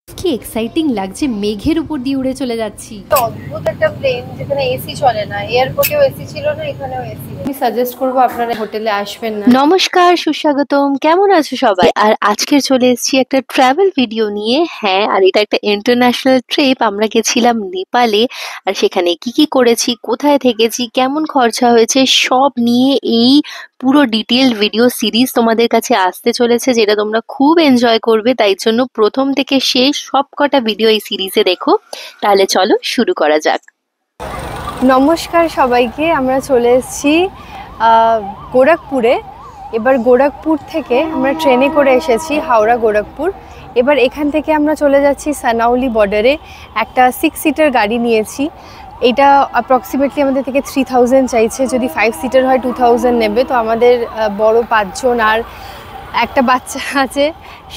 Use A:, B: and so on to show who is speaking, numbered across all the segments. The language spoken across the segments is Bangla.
A: কি এক্সাইটিং লাগছে, মেঘের উপর দিয়ে উড়ে চলে যাচ্ছি।
B: অদ্ভুত একটা প্লেন যেখানে এসি চলে না, এয়ারপোর্টেও এসি ছিল না, এখানেও এসি।
A: আমি সাজেস্ট করবো আপনারা হোটেলে আসবেন না।
C: নমস্কার, সুস্বাগতম। কেমন আছো সবাই? আর আজকে চলে এসেছি একটা ট্রাভেল ভিডিও নিয়ে। হ্যাঁ, আর এটা একটা ইন্টারন্যাশনাল ট্রিপ। আমরা গেছিলাম নেপালে। আর সেখানে কি কি করেছি, কোথায় থেকেছি, কেমন খরচা হয়েছে, সব নিয়ে এই পুরো ডিটেইলড ভিডিও সিরিজ তোমাদের কাছে আসতে চলেছে, যেটা তোমরা খুব এনজয় করবে। তাই জন্য প্রথম থেকে শেষ সব কটা ভিডিও এই সিরিজে দেখো। তাহলে চলো শুরু করা যাক।
B: নমস্কার সবাইকে, আমরা চলে এসেছি গোরখপুরে। এবার গোরখপুর থেকে আমরা ট্রেনে করে এসেছি হাওড়া গোরখপুর। এবার এখান থেকে আমরা চলে যাচ্ছি সানাউলি বর্ডারে। একটা 6 সিটার গাড়ি নিয়েছি। এটা অ্যাপ্রক্সিমেটলি আমাদের থেকে 3000 চাইছে, যদি 5 সিটার হয় 2000 নেবে। তো আমাদের বড় 5 জন আর একটা বাচ্চা আছে,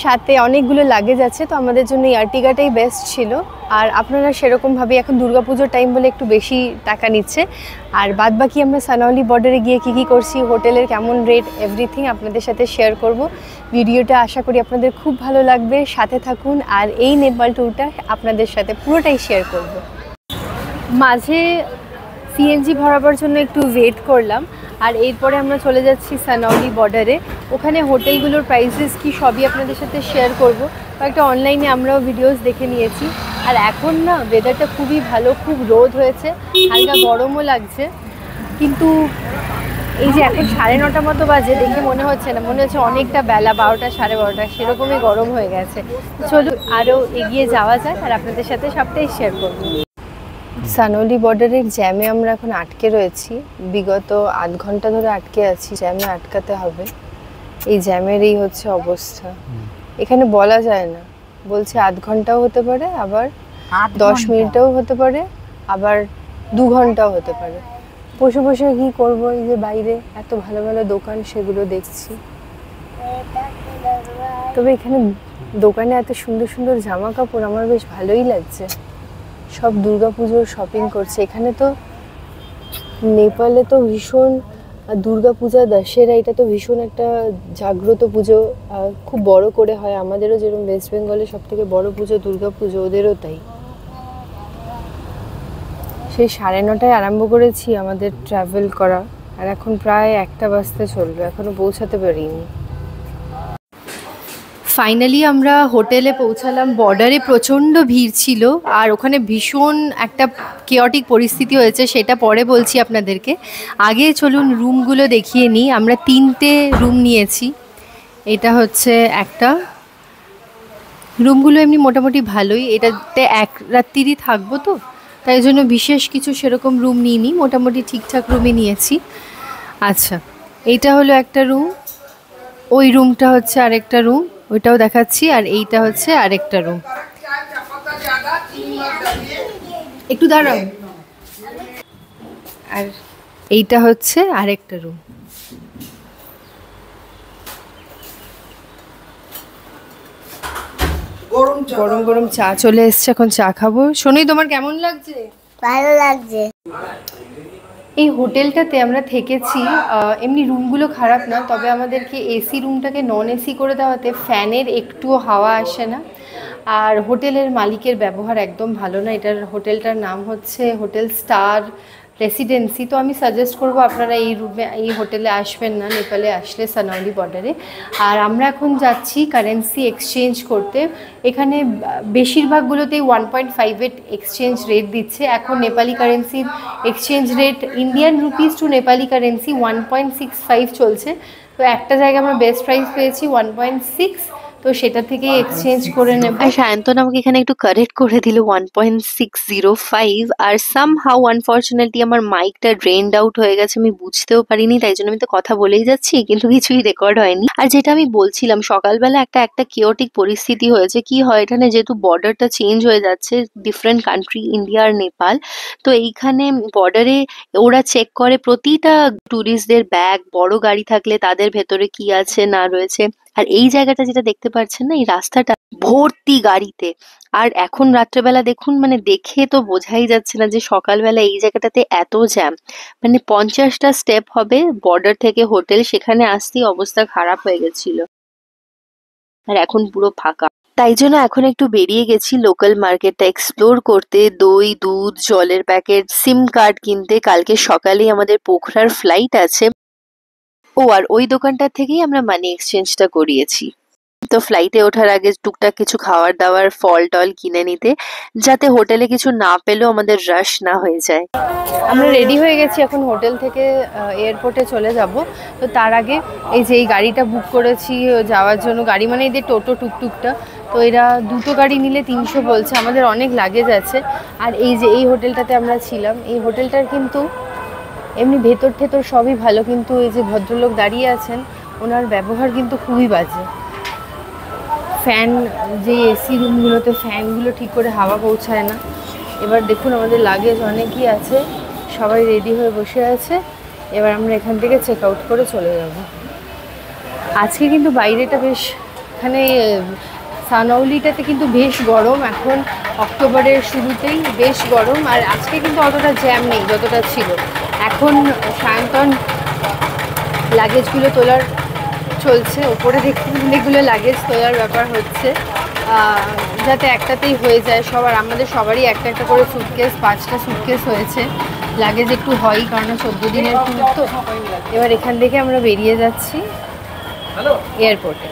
B: সাথে অনেকগুলো লাগেজ আছে, তো আমাদের জন্য এই আর্টিগাটাই বেস্ট ছিল। আর আপনারা সেরকমভাবে এখন দুর্গাপুজোর টাইম বলে একটু বেশি টাকা নিচ্ছে। আর বাদবাকি আমরা সানাউলি বর্ডারে গিয়ে কী কী করছি, হোটেলের কেমন রেট, এভরিথিং আপনাদের সাথে শেয়ার করব। ভিডিওটা আশা করি আপনাদের খুব ভালো লাগবে, সাথে থাকুন। আর এই নেপাল ট্যুরটা আপনাদের সাথে পুরোটাই শেয়ার করব। মাঝে সিএনজি ভরাবার জন্য একটু ওয়েট করলাম, আর এরপরে আমরা চলে যাচ্ছি সানাউলি বর্ডারে। ওখানে হোটেলগুলোর প্রাইসেস কি সবই আপনাদের সাথে শেয়ার করব। কয়েকটা অনলাইনে আমরাও ভিডিওস দেখে নিয়েছি। আর এখন না ওয়েদারটা খুবই ভালো, খুব রোদ হয়েছে, হালকা গরমও লাগছে। কিন্তু এই যে এখন 9:30 মতো বাজে, দেখে মনে হচ্ছে না, মনে হচ্ছে অনেকটা বেলা, 12টা 12:30 সেরকমই গরম হয়ে গেছে। চলুন আরও এগিয়ে যাওয়া যাক, আর আপনাদের সাথে সবটাই শেয়ার করব। সানাউলি বর্ডারের জ্যামে আমরা এখন আটকে রয়েছি। বিগত আধ ঘন্টা ধরে আটকে আছি, জ্যামে আটকাতে হবে। এই জ্যামের এই হচ্ছে অবস্থা। এখানে বলা যায় না, বলছে আধ ঘন্টাও হতে পারে, আবার 10 মিনিটও হতে পারে, আবার 2 ঘন্টাও হতে পারে। বসে বসে কী করবো, এই যে বাইরে এত ভালো ভালো দোকান, সেগুলো দেখছি। তবে এখানে দোকানে এত সুন্দর সুন্দর জামা কাপড় আমার বেশ ভালোই লাগছে। সব দুর্গাপুজোর শপিং করছে। এখানে তো নেপালে তো ভীষণ দুর্গাপূজা, দশেরা, এটা তো ভীষণ একটা জাগ্রত পুজো, খুব বড় করে হয়। আমাদেরও যেরকম ওয়েস্ট বেঙ্গলে সব থেকে বড় পুজো দুর্গাপুজো, ওদেরও তাই। সেই 9:30টায় আরম্ভ করেছি আমাদের ট্রাভেল করা, আর এখন প্রায় 1টা বাজতে চলবে, এখনও পৌঁছাতে পারিনি।
A: ফাইনালি আমরা হোটেলে পৌঁছালাম। বর্ডারে প্রচণ্ড ভিড় ছিল, আর ওখানে ভীষণ একটা কেওটিক পরিস্থিতি হয়েছে, সেটা পরে বলছি আপনাদেরকে। আগে চলুন রুমগুলো দেখিয়ে নিই। আমরা 3টে রুম নিয়েছি। এটা হচ্ছে একটা, রুমগুলো এমনি মোটামুটি ভালোই। এটাতে 1 রাত্রিরই থাকবো, তো তাই জন্য বিশেষ কিছু সেরকম রুম নিইনি, মোটামুটি ঠিকঠাক রুমই নিয়েছি। আচ্ছা, এইটা হলো একটা রুম, ওই রুমটা হচ্ছে আরেকটা রুম, ওইটাও দেখাচ্ছি। আর এইটা হচ্ছে আরেকটা রুম। একটু দাঁড়াও। আর এইটা হচ্ছে আরেকটা রুম। গরম গরম চা চলে এসছে, এখন চা খাবো। শোনোই, তোমার কেমন লাগছে?
D: ভালো লাগছে।
A: এই হোটেলটাতে আমরা থেকেছি, এমনি রুমগুলো খারাপ না, তবে আমাদেরকে এসি রুমটাকে নন এসি করে দেওয়াতে ফ্যানের একটুও হাওয়া আসে না। আর হোটেলের মালিকের ব্যবহার একদম ভালো না। হোটেলটার নাম হচ্ছে হোটেল স্টার রেসিডেন্সি। তো আমি সাজেস্ট করব আপনারা এই হোটেলে আসবেন না নেপালে আসলে, সানাউলি বর্ডারে। আর আমরা এখন যাচ্ছি কারেন্সি এক্সচেঞ্জ করতে। এখানে বেশিরভাগগুলোতেই 1.58 এক্সচেঞ্জ রেট দিচ্ছে। এখন নেপালি কারেন্সির exchange rate Indian rupees to Nepali currency 1.65 চলছে। তো একটা জায়গায় আমরা বেস্ট প্রাইস পেয়েছি 1.6, তো সেটা থেকেই এক্সচেঞ্জ করে নেব।
C: আর সায়ন্তন আমাকে এখানে একটু কারেক্ট করে দিল 1.605। আর সামহাউ আনফরচুনেটলি আমার মাইকটা ড্রেনড আউট হয়ে গেছে, আমি বুঝতেও পারিনি, তাই জন্য আমি তো কথা বলেই যাচ্ছি, কিন্তু কিছুই রেকর্ড হয়নি। আর যেটা আমি বলছিলাম, সকালবেলা একটা কেওটিক পরিস্থিতি হয়েছে। কি হয়, এখানে যেহেতু বর্ডারটা চেঞ্জ হয়ে যাচ্ছে, ডিফারেন্ট কান্ট্রি, ইন্ডিয়া আর নেপাল, তো এইখানে বর্ডারে ওরা চেক করে প্রতিটা ট্যুরিস্টদের ব্যাগ, বড় গাড়ি থাকলে তাদের ভেতরে কি আছে না রয়েছে। আর এই জায়গাটা যেটা দেখতে পাচ্ছেন না, এই রাস্তাটা ভর্তি গাড়িতে। আর এখন রাত্রেবেলা দেখুন, মানে দেখে তো বোঝাই যাচ্ছে না যে সকালবেলা এই জায়গাটাতে এত জ্যাম। মানে 50টা স্টেপ হবে বর্ডার থেকে হোটেল, সেখানে আসতেই অবস্থা খারাপ হয়ে গেছিল। আর এখন পুরো ফাঁকা। তাই জন্য এখন একটু বেরিয়ে গেছি লোকাল মার্কেটটা এক্সপ্লোর করতে, দই, দুধ, জলের প্যাকেট, সিম কার্ড কিনতে। কালকে সকালেই আমাদের পোখরার ফ্লাইট আছে। ও আর ওই দোকানটার থেকেই আমরা মানি এক্সচেঞ্জটা করিয়েছি। তো ফ্লাইটে ওঠার আগে টুকটাক কিছু খাবার দাবার, ফল টল কিনে নিতে, যাতে হোটেলে কিছু না পেলেও আমাদের রাশ না হয়ে যায়।
B: আমরা রেডি হয়ে গেছি, এখন হোটেল থেকে এয়ারপোর্টে চলে যাব। তো তার আগে এই যে এই গাড়িটা বুক করেছি যাওয়ার জন্য, গাড়ি মানে এই যে টোটো টুকটুকটা, তো এরা দুটো গাড়ি নিলে 300 বলছে। আমাদের অনেক লাগেজ আছে। আর এই যে এই হোটেলটাতে আমরা ছিলাম, এই হোটেলটার কিন্তু এমনি ভেতর ঠেতর সবই ভালো, কিন্তু এই যে ভদ্রলোক দাঁড়িয়ে আছেন ওনার ব্যবহার কিন্তু খুবই বাজে। ফ্যান, যে এসি রুমগুলোতে ফ্যানগুলো ঠিক করে হাওয়া পৌঁছায় না। এবার দেখুন আমাদের লাগেজ অনেকই আছে, সবাই রেডি হয়ে বসে আছে। এবার আমরা এখান থেকে চেক আউট করে চলে যাব। আজকে কিন্তু বাইরেটা বেশ, এখানে সানৌলিটাতে কিন্তু বেশ গরম, এখন অক্টোবরের শুরুতেই বেশ গরম। আর আজকে কিন্তু অতটা জ্যাম নেই যতটা ছিল। এখন সায়ন্তন লাগেজগুলো তোলার চলছে, ওপরে দেখতে অনেকগুলো লাগেজ তোলার ব্যাপার হচ্ছে, যাতে একটাতেই হয়ে যায় সবার। আমাদের সবারই একটা একটা করে সুটকেস, 5টা সুটকেস হয়েছে। লাগেজ একটু হয়ই, কারণ 14 দিনের ট্যুর তো। এবার এখান থেকে আমরা বেরিয়ে যাচ্ছি এয়ারপোর্টে।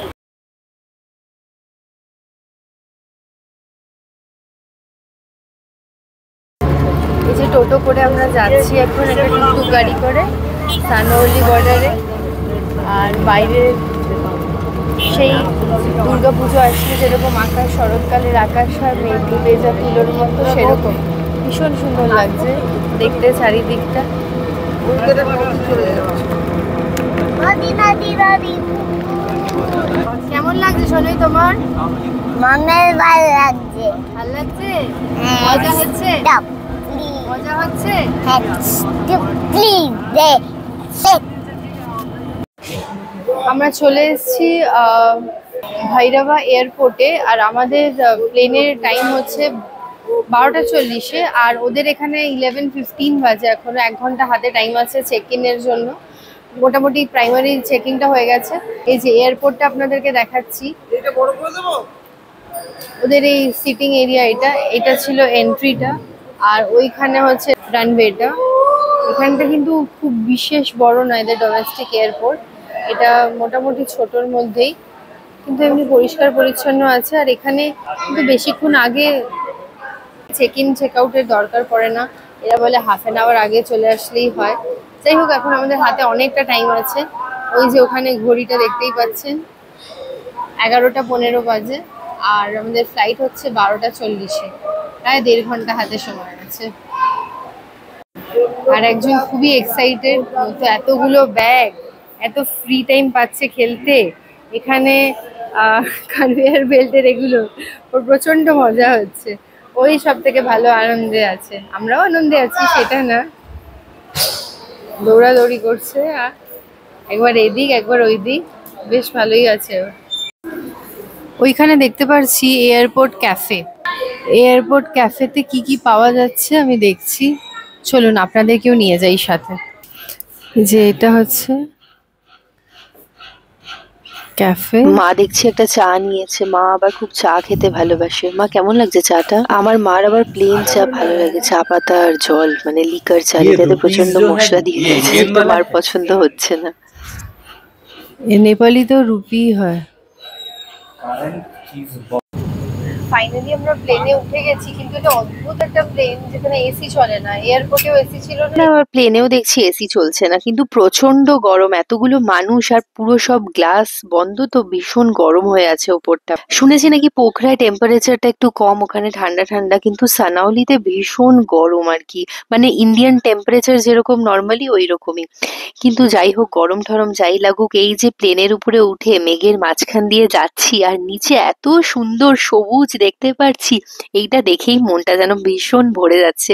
B: এই যে টোটো করে আমরা যাচ্ছি এখন, একটা টুকটুক গাড়ি করে সানৌলি বর্ডারে। আর বাইরে সেই দুর্গাপুজো আসলে যেরকম আকাশ, শরৎকালের আকাশ হয় মেঘে ভেজা তুলোর মতো, সেরকম ভীষণ সুন্দর লাগছে দেখতে চারিদিকটা। কেমন লাগছে সোনাই তোমার?
D: ভালো লাগছে।
B: ভালো লাগছে? মজা হচ্ছে? মজা হচ্ছে? আমরা চলে এসেছি ভৈরবা এয়ারপোর্টে। আর আমাদের প্লেনের টাইম হচ্ছে 12:40-এ, আর ওদের এখানে 11:15 বাজে। এখনো 1 ঘন্টা হাতে টাইম আছে চেক ইনের জন্য। মোটামুটি প্রাইমারি চেকিংটা হয়ে গেছে। এই যে এয়ারপোর্টটা আপনাদেরকে দেখাচ্ছি, ওদের এই সিটিং এরিয়া, এটা ছিল এন্ট্রিটা, আর ওইখানে হচ্ছে রানওয়েটা। এখানটা কিন্তু খুব বিশেষ বড় না এদের ডোমেস্টিক এয়ারপোর্ট, এটা মোটামুটি ছোটোর মধ্যেই, কিন্তু এমনি পরিষ্কার পরিচ্ছন্ন আছে। আর এখানে কিন্তু বেশিক্ষণ আগে চেক ইন চেক আউটের দরকার পড়ে না, এরা বলে হাফ অ্যান আওয়ার আগে চলে আসলেই হয়। যাই হোক, এখন আমাদের হাতে অনেকটা টাইম আছে। ওই যে ওখানে ঘড়িটা দেখতেই পাচ্ছেন, 11:15 বাজে, আর আমাদের ফ্লাইট হচ্ছে 12:40-এ, প্রায় 1.5 ঘন্টা হাতে সময় আছে। আর একজন খুবই এক্সাইটেড, তো এতগুলো ব্যাগ, এত ফ্রি টাইম পাচ্ছে খেলতে এখানে, কনভেয়ার বেল্টের এগুলো, ওর প্রচণ্ড মজা হচ্ছে। ওই সব থেকে ভালো আনন্দে আছে, আমরাও আনন্দে আছি সেটা না, দৌড়াদৌড়ি করছে, একবার এদিক একবার ওই দিক, বেশ ভালোই আছে। ওইখানে দেখতে পাচ্ছি এয়ারপোর্ট ক্যাফে। এয়ারপোর্ট ক্যাফেতে কি কি পাওয়া যাচ্ছে আমি দেখছি, চলুন আপনাদেরকেও নিয়ে যাই সাথে। যে এটা হচ্ছে ক্যাফে।
C: মা দেখছি একটা চা নিয়েছে, মা আবার খুব চা খেতে ভালোবাসে। মা কেমন লাগছে চাটা? আমার মার আবার প্লেন চা ভালো লাগে, চা পাতা আর জল, মানে লিকার চা, এটাতে প্রচন্ড মশলা দিয়ে দিয়েছে, কিন্তু মার পছন্দ হচ্ছে না।
B: নেপালি তো রুপি হয়। ফাইনালি আমরা প্লেনে উঠে গেছি, কিন্তু এটা অদ্ভুত একটা প্লেন যেখানে এসি চলে না। এয়ারপোর্টেও এসি ছিল না,
C: আবার প্লেনেও দেখছি এসি চলছে না, কিন্তু প্রচন্ড গরম, এতগুলো মানুষ আর পুরো সব গ্লাস বন্ধ, তো ভীষণ গরম হয়ে আছে ওপরটা। শুনেছি নাকি পোখরায় টেম্পারেচারটা একটু কম, ওখানে ঠান্ডা ঠান্ডা, কিন্তু সানাউলিতে ভীষণ গরম আর কি, মানে ইন্ডিয়ান টেম্পারেচার যেরকম নর্মালি ওই রকমই। কিন্তু যাই হোক, গরম ঠরম যাই লাগুক, এই যে প্লেনের উপরে উঠে মেঘের মাঝখান দিয়ে যাচ্ছি আর নিচে এত সুন্দর সবুজ দেখতে পাচ্ছি, এইটা দেখেই মনটা যেন ভীষণ ভরে যাচ্ছে।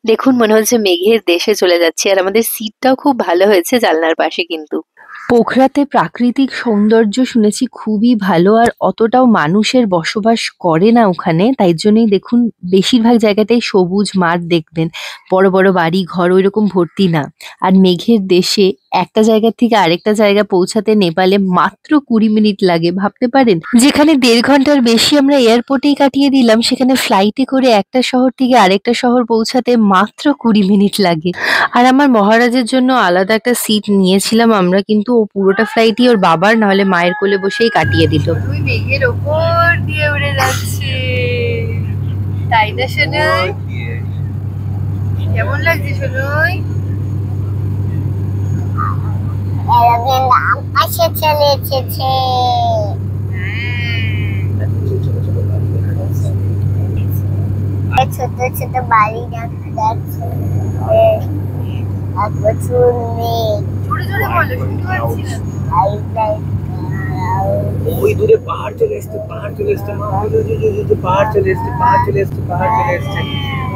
C: দেখুন, মনে হচ্ছে মেঘের দেশে চলে যাচ্ছে। আর আমাদের সিটটাও খুব ভালো হয়েছে জানলার পাশে। কিন্তু পোখরাতে প্রাকৃতিক সৌন্দর্য শুনেছি খুবই ভালো, আর অতটাও মানুষের বসবাস করে না ওখানে, তাই জন্যই দেখুন বেশিরভাগ জায়গাতেই সবুজ মাঠ দেখবেন, বড় বড় বাড়ি ঘর ওইরকম ভর্তি না। আর মেঘের দেশে একটা জায়গা থেকে আরেকটা জায়গা পৌঁছাতে নেপালে মাত্র 20 মিনিট লাগে, ভাবতে পারেন? যেখানে 1.5 ঘন্টার বেশি আমরা এয়ারপোর্টেই কাটিয়ে দিলাম, সেখানে ফ্লাইটে করে একটা শহর থেকে আরেকটা শহর পৌঁছাতে মাত্র 20 মিনিট লাগে। আর আমার মহারাজের জন্য আলাদা একটা সিট নিয়েছিলাম আমরা, কিন্তু ও পুরোটা ফ্লাইটই ওর বাবার নাহলে মায়ের কোলে বসেই কাটিয়ে দিল।
B: তুই মেঘের ওপর দিয়ে উড়ে যাচ্ছে, তাই না সোনাই? কেমন লাগছে সোনাই?
D: এরোপ্লেন আকাশে চলে এসেছে। ছোট ছোট বাড়ি দেখা যাচ্ছে, আর প্রচুর মেঘ।
B: জোরে জোরে বলো, শুনতে পাচ্ছি না।
E: ওই দূরে পাহাড় চলে এসছে, পাহাড় চলে এসছে মা, ওই যে পাহাড় চলে এসছে, পাহাড় চলে এসছে, পাহাড় চলে এসছে,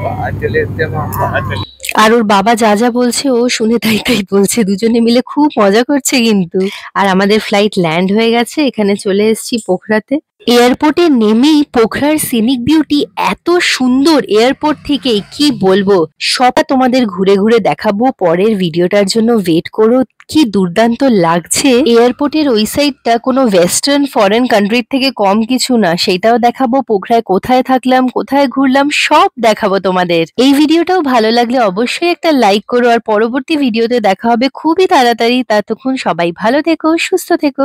E: পাহাড় চলে এসছে মা, পাহাড় চলে।
C: আর ওর বাবা যা যা বলছে ও শুনে তাই তাই বলছে, দুজনে মিলে খুব মজা করছে কিন্তু। আর আমাদের ফ্লাইট ল্যান্ড হয়ে গেছে, এখানে চলে এসেছি পোখরাতে। এয়ারপোর্টে নেমেই পোখরার সিনিক বিউটি এত সুন্দর, এয়ারপোর্ট থেকেই কি বলবো, সবটা তোমাদের ঘুরে ঘুরে দেখাবো। পরের ভিডিওটার জন্য ওয়েট করো। কি দুর্দান্ত লাগছে এয়ারপোর্টের ওই সাইডটা, কোনো ওয়েস্টার্ন ফরেন কান্ট্রির থেকে কম কিছু না, সেটাও দেখাবো। পোখরায় কোথায় থাকলাম, কোথায় ঘুরলাম, সব দেখাবো তোমাদের। এই ভিডিওটাও ভালো লাগলে অবশ্যই একটা লাইক করো, আর পরবর্তী ভিডিওতে দেখা হবে খুবই তাড়াতাড়ি। ততক্ষণ সবাই ভালো থেকো, সুস্থ থেকো।